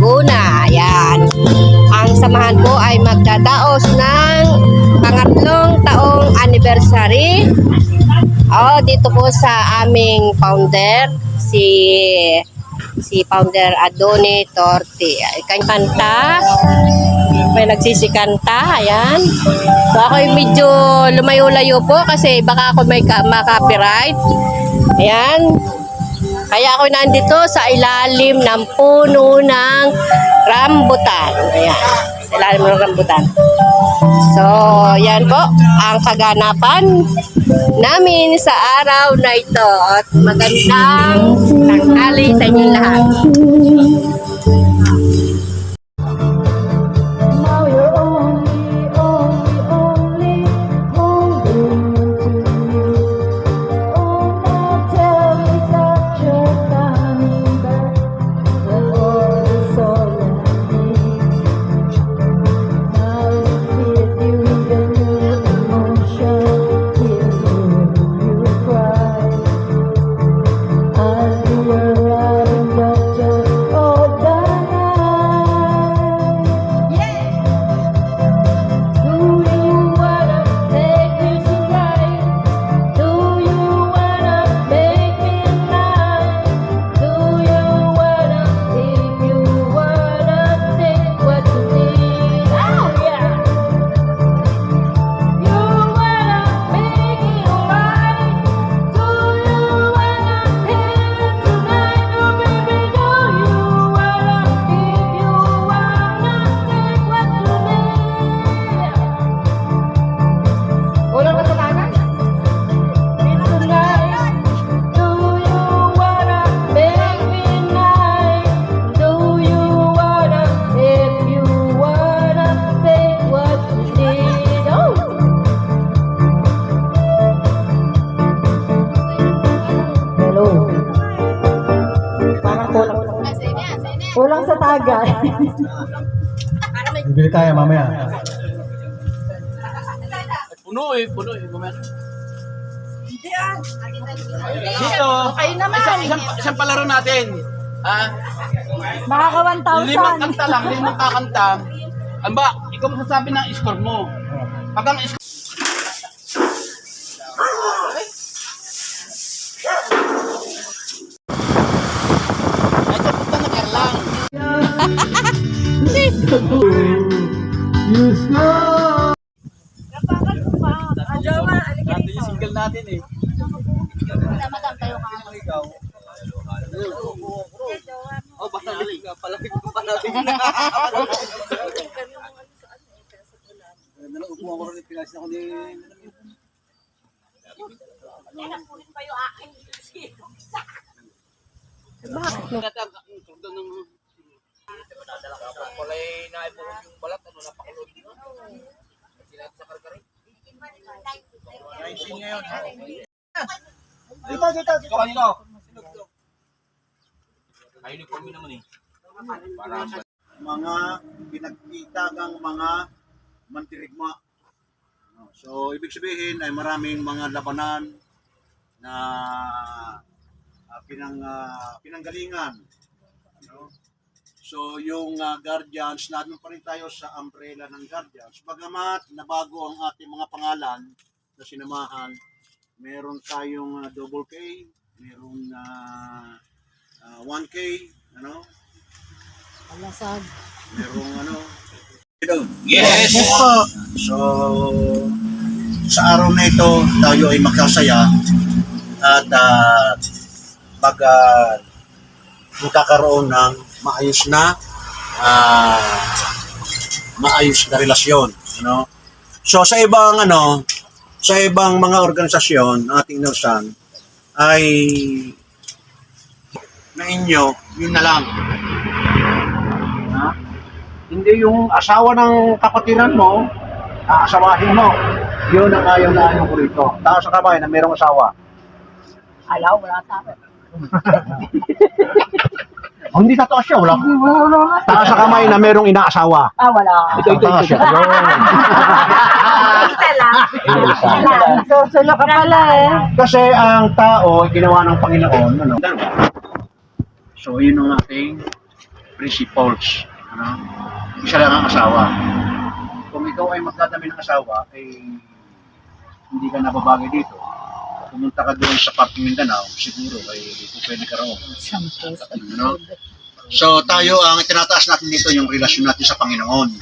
Laguna. Ayan. Ang samahan po ay magdadaos ng pangatlong taong anniversary. Dito po sa aming founder, si founder Adoni Torti. Ikang kanta. May nagsisikanta, ayan. So ako medyo lumayo-layo po kasi baka ako may copyright. Ayan. Kaya ako nandito sa ilalim ng puno ng rambutan. Ayan. Sa ilalim ng rambutan. So, yan po ang kaganapan namin sa araw na ito. At magandang tanghali sa inyong lahat. Kulang sa tagay. Bibili tayo mamaya. Puno eh, mamaya. Dito. Okay naman. Isang palaro natin. Makaka 1,000. Limang kanta lang, limang kakanta. Ano ba, ikaw masasabi ng score mo. Pag ang score... Natin yung single natin eh. Madam, tayo ka. Oh, palalik ka, palalik ka. Upuan ko rin, pinasin ako ni... Nakulit pa yung akin. Bakit? Palay naibulong yung balat, napakulod. Sinat sa karkari. Naising ngayon. Dito. Kanino? Ay, uniform naman eh. Mga pinagkitagang mga mandirigma. So, ibig sabihin ay maraming mga labanan na pinanggalingan. So, yung Guardians, nandun pa rin tayo sa umbrella ng Guardians. Bagamat nabago ang ating mga pangalan na sinamahan, meron tayong double K, meron 1K, Alasag. merong Yes! So, sa araw na ito, tayo ay magkasaya at magkakaroon ng maayos na relasyon, So sa ibang mga organisasyon ng ating Nersan ay na inyo, yun na lang. Hindi yung asawa ng kapatiran mo, aasawahin mo. Yun ang ayaw na ayaw ko rito. Taas sa kamay na mayroong asawa. Ayaw, wala sa akin. Hindi totoo siya, wala. Taas sa kamay na mayroong inaasawa. Wala. Ito siya. Isa lang. Susunod ka pala eh. Kasi ang tao ay ginawa ng Panginoon. So yun ang ating principles. Ano? Isa lang ang asawa. Kung ikaw ay magdadami ng asawa, hindi ka nababagay dito. Pumunta ka doon sa Parting Mindanao, siguro ay pwede ka roon. Ano? So tayo, ang tinataas natin dito yung relasyon natin sa Panginoon.